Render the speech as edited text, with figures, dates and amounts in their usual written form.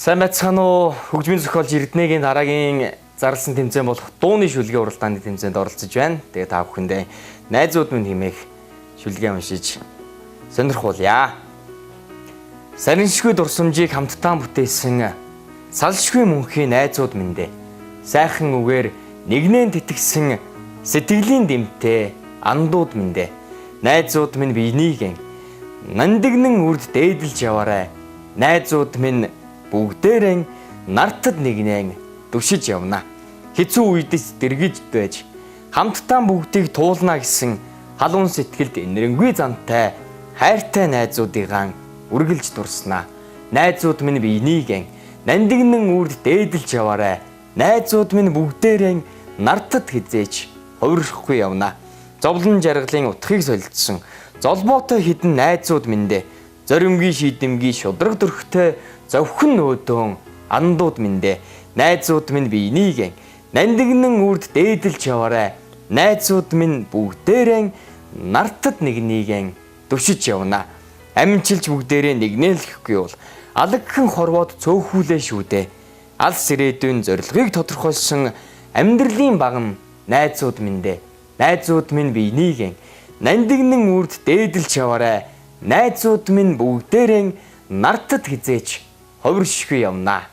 Сайн байцгаана уу? Хөгжмийн зохиолч Эрдэнэгийн дараагийн зарласан тэмцээн болох дууны шүлгийн уралдааны тэмцээнд оролцож байна. Тэгээ та бүхэндээ найзууд минь хэмээх шүлгээ уншиж сонирхуулъя. Сарнишгүй дурсамжийг хамтдаа бүтээсэн салшгүй мөнхийн найзууд минь дээ. Сайхан үгээр нэгнэн тэтгсэн сэтгэлийн дэмтэй андууд минь дээ. Найзууд минь биенийгэн нандингэн үрд дээдэлж яваарай. Найзууд минь бүгдээрэн нартад нэгнэн дүшиж явна. Хэцүү үедэс дэргэж байж хамтдаа бүгдийг туулна гэсэн халуун сэтгэлд энэрэнгүй зантай хайртай найзуудыгаан үргэлж дурснаа. Найзууд минь биенийгэн нандингэн үрд дээдэлж яваарай. Найзууд минь бүгдээрэн нартад хизээч хувирахгүй явна. Зовлон жаргалын утгыг солилцсон золбоотой хідэн найзууд минь дээ. Зоримгийн шийдэмгийн шудраг дөрхтэй зөвхөн нөөдөөн андууд минь дээ. Найзууд минь биенийгэн нандингэн үрд дээдэлж яваарай. Найзууд минь бүгдээрэн нартад нэгнийгэн дүшиж явна. Амжилж бүгдээрээ нэгнээлэхгүй бол алагхан хорвоод цөөхүүлээ шүү дээ. Алс ирээдүйн зорилгыг тодорхойлсон амьдралын багам найзууд минь дээ. Найзууд минь биенийгэн нандингэн үрд дээдэлж яваарай. Найзууд минь бүгдээрэн нартад хизээч хувиршгүй явна.